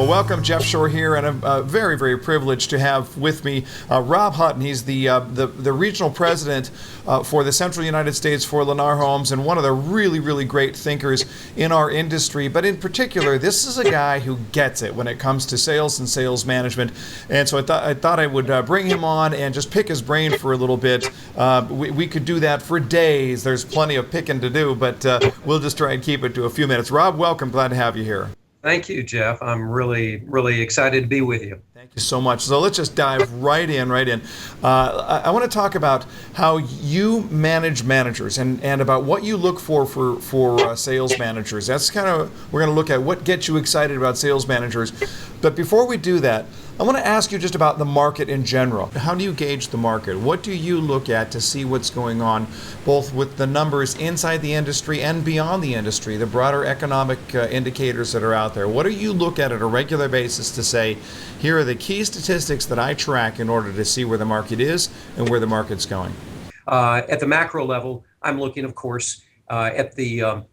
Well, welcome, Jeff Shore here, and I'm very, very privileged to have with me Rob Hutton. He's the regional president for the Central United States for Lennar Homes, and one of the really, really great thinkers in our industry. But in particular, this is a guy who gets it when it comes to sales and sales management. And so I thought I would bring him on and just pick his brain for a little bit. We could do that for days. There's plenty of picking to do, but we'll just try and keep it to a few minutes. Rob, welcome. Glad to have you here. Thank you, Jeff. I'm really, really excited to be with you. Thank you so much. So let's just dive right in. I want to talk about how you manage managers and about what you look for sales managers. That's kind of, we're going to look at what gets you excited about sales managers. But before we do that, I want to ask you just about the market in general. How do you gauge the market? What do you look at to see what's going on, both with the numbers inside the industry and beyond the industry, the broader economic indicators that are out there? What do you look at a regular basis to say, here are the key statistics that I track in order to see where the market is and where the market's going? At the macro level, I'm looking, of course, at the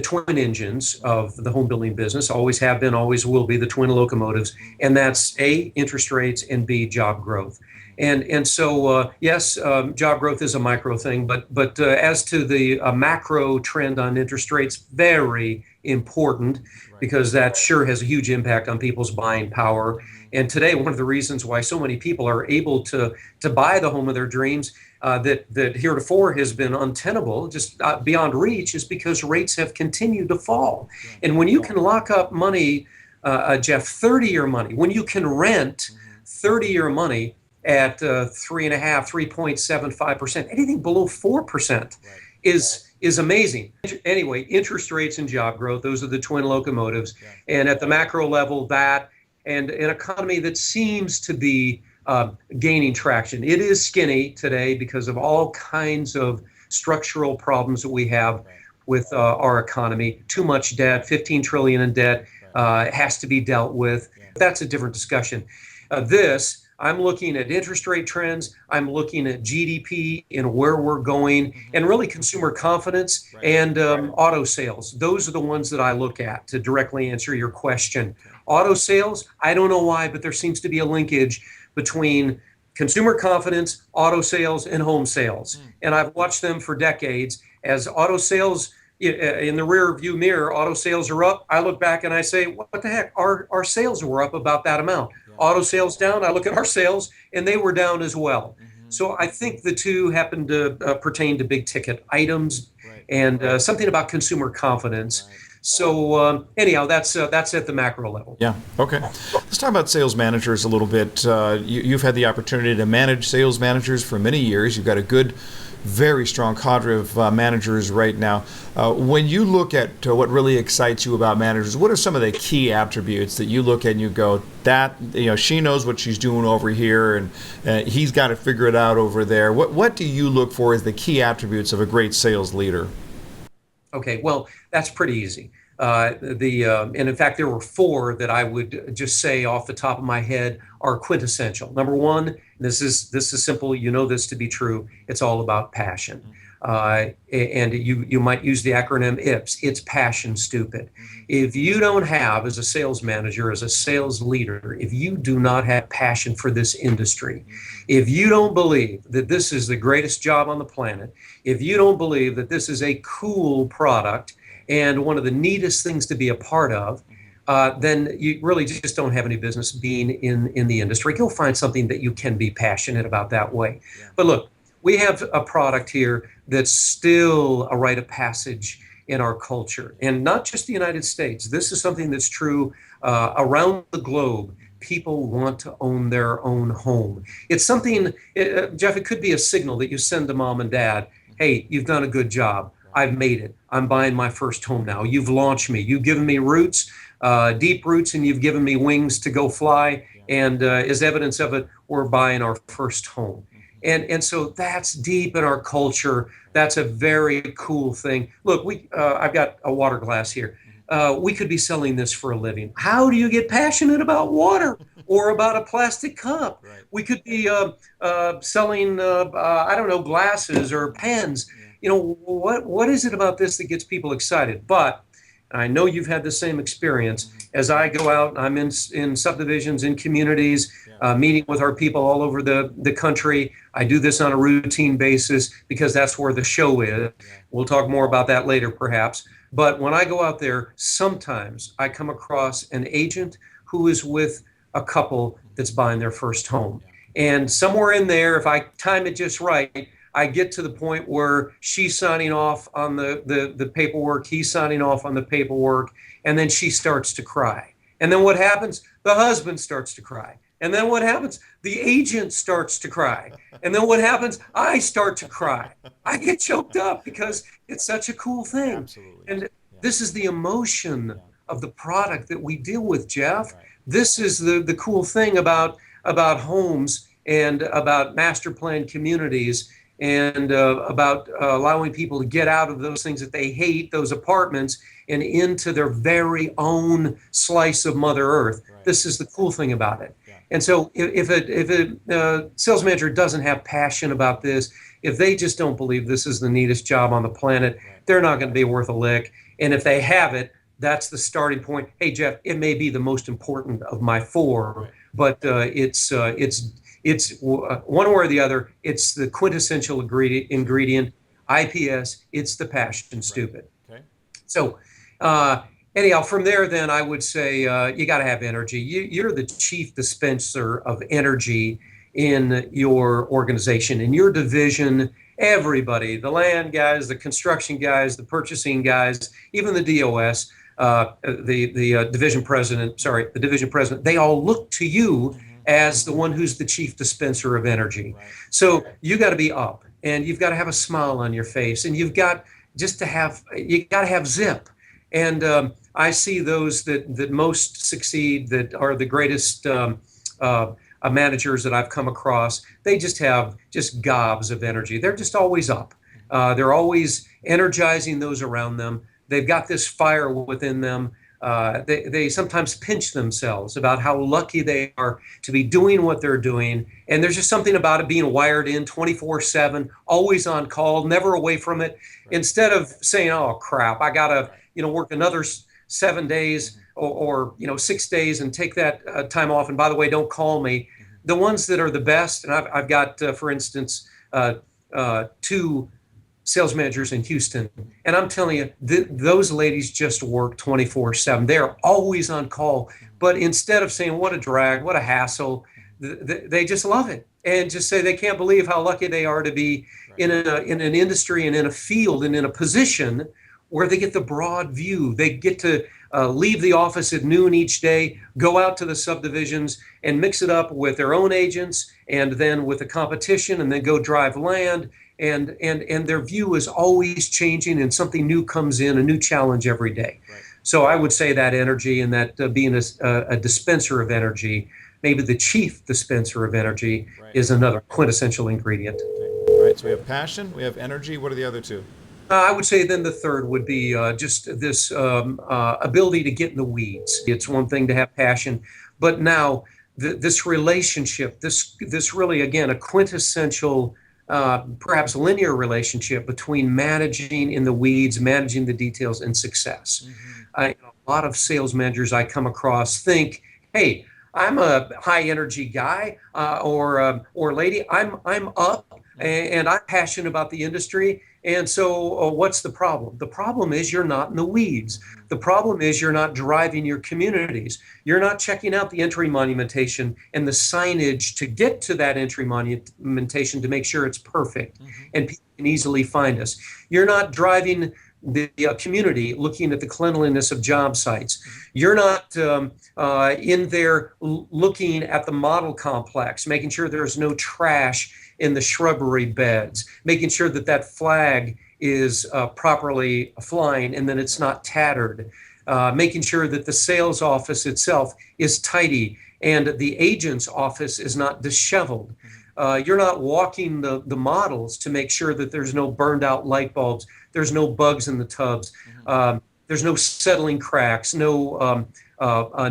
twin engines of the home building business, always have been, always will be the twin locomotives, and that's A, interest rates, and B, job growth. And so, yes, job growth is a micro thing, but as to the macro trend on interest rates, very important, because that sure has a huge impact on people's buying power. And today, one of the reasons why so many people are able to buy the home of their dreams that heretofore has been untenable, just beyond reach, is because rates have continued to fall. And when you can lock up money, Jeff, 30-year money, when you can rent 30-year money at 3.75%, anything below 4% is amazing. Anyway, interest rates and job growth, those are the twin locomotives. And at the macro level, that and an economy that seems to be gaining traction. It is skinny today because of all kinds of structural problems that we have with our economy. Too much debt, 15 trillion in debt, has to be dealt with. That's a different discussion. I'm looking at interest rate trends. I'm looking at GDP and where we're going, and really consumer confidence and auto sales. Those are the ones that I look at to directly answer your question. Auto sales, I don't know why, but there seems to be a linkage between consumer confidence, auto sales, and home sales. And I've watched them for decades. As auto sales, in the rear view mirror, auto sales are up. I look back and I say, what the heck? Our sales were up about that amount. Auto sales down, I look at our sales, and they were down as well. So I think the two happen to pertain to big ticket items and something about consumer confidence. So anyhow, that's at the macro level. Yeah. Okay. Let's talk about sales managers a little bit. You've had the opportunity to manage sales managers for many years. You've got a good, very strong cadre of managers right now. When you look at what really excites you about managers, what are some of the key attributes that you look at and you go, that, she knows what she's doing over here, and he's got to figure it out over there? What do you look for as the key attributes of a great sales leader? Okay, well, that's pretty easy. And in fact, there were four that I would just say off the top of my head are quintessential. Number one, this is simple. You know this to be true. It's all about passion. And you might use the acronym IPS. It's passion stupid. If you don't have, as a sales manager, as a sales leader, if you do not have passion for this industry, if you don't believe that this is the greatest job on the planet, if you don't believe that this is a cool product and one of the neatest things to be a part of, then you really just don't have any business being in the industry. You'll find something that you can be passionate about that way. But look, we have a product here that's still a rite of passage in our culture, and not just the United States. This is something that's true around the globe. People want to own their own home. It's something, Jeff, it could be a signal that you send to mom and dad. Hey, you've done a good job. I've made it. I'm buying my first home now. You've launched me. You've given me roots, deep roots, and you've given me wings to go fly. And as evidence of it, we're buying our first home. And so that's deep in our culture. That's a very cool thing. Look, I've got a water glass here. We could be selling this for a living. How do you get passionate about water or about a plastic cup? Right. We could be selling, I don't know, glasses or pens. You know, what is it about this that gets people excited? But and I know you've had the same experience, as I go out, I'm in subdivisions, in communities, meeting with our people all over the country. I do this on a routine basis because that's where the show is. We'll talk more about that later, perhaps. But when I go out there, sometimes I come across an agent who is with a couple that's buying their first home. And somewhere in there, if I time it just right, I get to the point where she's signing off on the paperwork, he's signing off on the paperwork, and then she starts to cry. And then what happens? The husband starts to cry. And then what happens? The agent starts to cry. And then what happens? I start to cry. I get choked up because it's such a cool thing. Absolutely. And this is the emotion of the product that we deal with, Jeff. This is the cool thing about homes and about master planned communities and about allowing people to get out of those things that they hate, those apartments, and into their very own slice of Mother Earth. This is the cool thing about it. And so if a sales manager doesn't have passion about this, if they just don't believe this is the neatest job on the planet, they're not going to be worth a lick. And if they have it, that's the starting point. Hey, Jeff, it may be the most important of my four, but it's one way or the other. It's the quintessential ingredient. IPS. It's the passion, stupid. Okay. So anyhow, from there, then I would say you got to have energy. You're the chief dispenser of energy in your organization, in your division. Everybody, the land guys, the construction guys, the purchasing guys, even the DOS. The division president, they all look to you as the one who's the chief dispenser of energy. So you got to be up, and you've got to have a smile on your face, and you've got you got to have zip. And I see those that most succeed, that are the greatest managers that I've come across. They just have gobs of energy. They're just always up. They're always energizing those around them. They've got this fire within them. They sometimes pinch themselves about how lucky they are to be doing what they're doing. And there's just something about it being wired in 24/7, always on call, never away from it. Instead of saying, oh, crap, I got to work another 7 days or 6 days and take that time off. And by the way, don't call me. The ones that are the best, and I've got, for instance, 2 sales managers in Houston. And I'm telling you, those ladies just work 24/7. They're always on call. But instead of saying, what a drag, what a hassle, they just love it. And just say they can't believe how lucky they are to be in an industry and in a field and in a position where they get the broad view. They get to leave the office at noon each day, go out to the subdivisions and mix it up with their own agents and then with the competition, and then go drive land. And their view is always changing, and something new comes in, a new challenge every day. Right. So I would say that energy and that being a dispenser of energy, maybe the chief dispenser of energy, is another quintessential ingredient. Okay. All right, so we have passion, we have energy. What are the other two? I would say then the third would be just this ability to get in the weeds. It's one thing to have passion, but now this relationship, this really, again, a quintessential perhaps linear relationship between managing in the weeds, managing the details, and success. A lot of sales managers I come across think, hey, I'm a high energy guy or lady. I'm up and I'm passionate about the industry. And so what's the problem? The problem is you're not in the weeds. The problem is you're not driving your communities. You're not checking out the entry monumentation and the signage to get to that entry monumentation to make sure it's perfect and people can easily find us. You're not driving the community looking at the cleanliness of job sites. You're not in there looking at the model complex, making sure there's no trash in the shrubbery beds, making sure that that flag is properly flying and that it's not tattered, making sure that the sales office itself is tidy and the agent's office is not disheveled. You're not walking the models to make sure that there's no burned out light bulbs, there's no bugs in the tubs, there's no settling cracks, no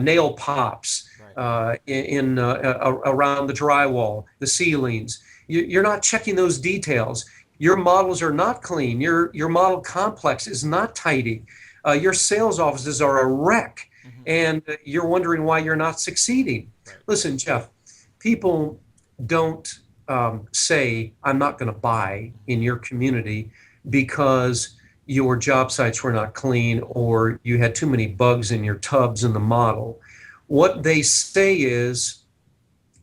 nail pops around the drywall, the ceilings. You're not checking those details. Your models are not clean. Your model complex is not tidy. Your sales offices are a wreck, Hmm. and you're wondering why you're not succeeding. Right. Listen, Jeff, people don't say, I'm not going to buy in your community because your job sites were not clean or you had too many bugs in your tubs in the model. What they say is,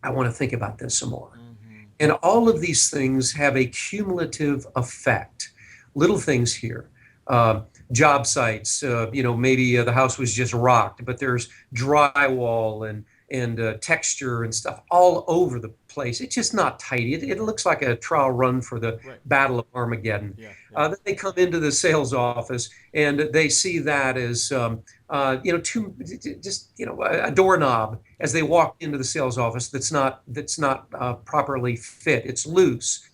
I want to think about this some more. Hmm. And all of these things have a cumulative effect. Little things here. Uh, Job sites, maybe the house was just rocked, but there's drywall and texture and stuff all over the place. It's just not tidy. It looks like a trial run for the Right. Battle of Armageddon. Yeah. Yeah. Then they come into the sales office and they see that as a doorknob as they walk into the sales office that's not properly fit. It's loose.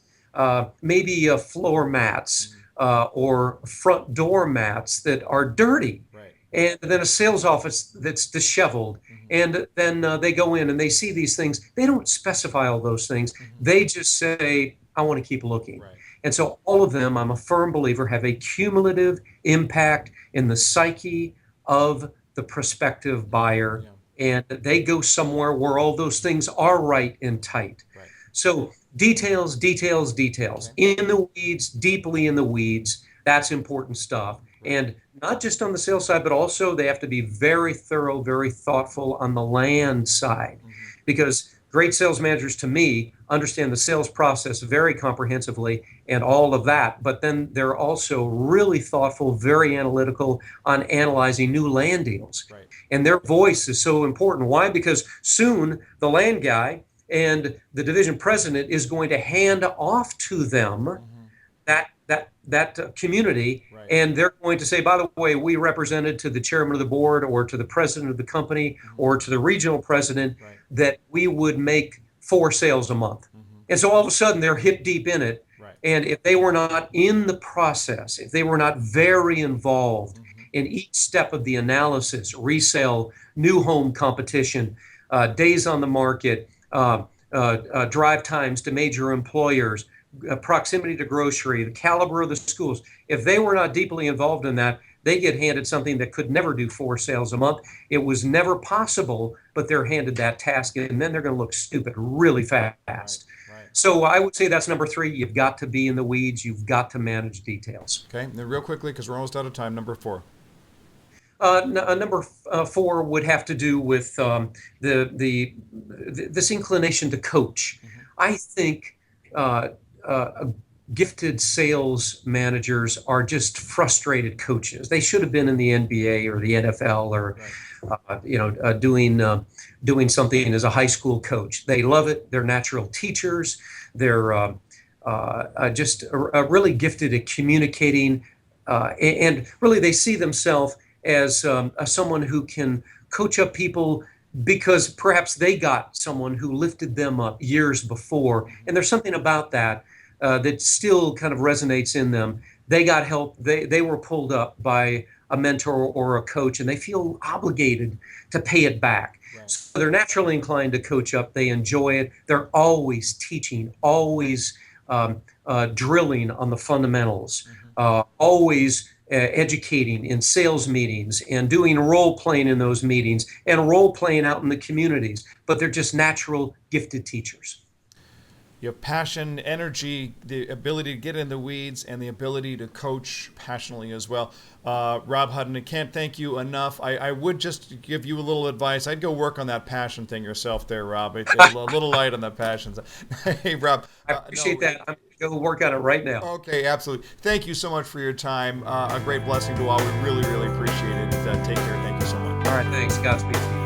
Maybe floor mats Hmm. or front door mats that are dirty, Right. and then a sales office that's disheveled. Hmm. And then they go in and they see these things. They don't specify all those things. Hmm. They just say, I want to keep looking. Right. And so all of them, I'm a firm believer, have a cumulative impact in the psyche of the prospective buyer. Yeah. And they go somewhere where all those things are right and tight. Right. So details, details, details. Okay. In the weeds, deeply in the weeds. That's important stuff. Right. And not just on the sales side, but also they have to be very thorough, very thoughtful on the land side. Hmm. Because great sales managers, to me, understand the sales process very comprehensively and all of that. But then they're also really thoughtful, very analytical on analyzing new land deals. Right. And their voice is so important. Why? Because soon the land guy and the division president is going to hand off to them Hmm. that community, Right. and they're going to say, by the way, we represented to the chairman of the board or to the president of the company Hmm. or to the regional president Right. that we would make 4 sales a month. Hmm. And so all of a sudden they're hip deep in it. Right. And if they were not in the process, if they were not very involved Hmm. in each step of the analysis, resale, new home competition, days on the market, drive times to major employers, proximity to grocery, the caliber of the schools. If they were not deeply involved in that, they get handed something that could never do 4 sales a month. It was never possible, but they're handed that task, and then they're going to look stupid really fast. Right. So I would say that's number 3. You've got to be in the weeds. You've got to manage details. Okay. And then real quickly, because we're almost out of time, number 4. Number 4 would have to do with this inclination to coach. Hmm. I think gifted sales managers are just frustrated coaches. They should have been in the NBA or the NFL or Right. doing something as a high school coach. They love it. They're natural teachers. They're just really gifted at communicating, and really they see themselves as someone who can coach up people because perhaps they got someone who lifted them up years before. And there's something about that that still kind of resonates in them. They got help. They were pulled up by a mentor or a coach, and they feel obligated to pay it back. Right. So they're naturally inclined to coach up. They enjoy it. They're always teaching, always drilling on the fundamentals, always educating in sales meetings and doing role playing in those meetings and role playing out in the communities. But they're just natural, gifted teachers. You have passion, energy, the ability to get in the weeds, and the ability to coach passionately as well. Rob Hutton, I can't thank you enough. I would just give you a little advice. I'd go work on that passion thing yourself there, Rob. It's a little light on that passion. Hey, Rob. I appreciate that. I'm going to go work on it right now. Okay, absolutely. Thank you so much for your time. A great blessing to all. We really, really appreciate it. Take care. Thank you so much. All right, thanks. Godspeed.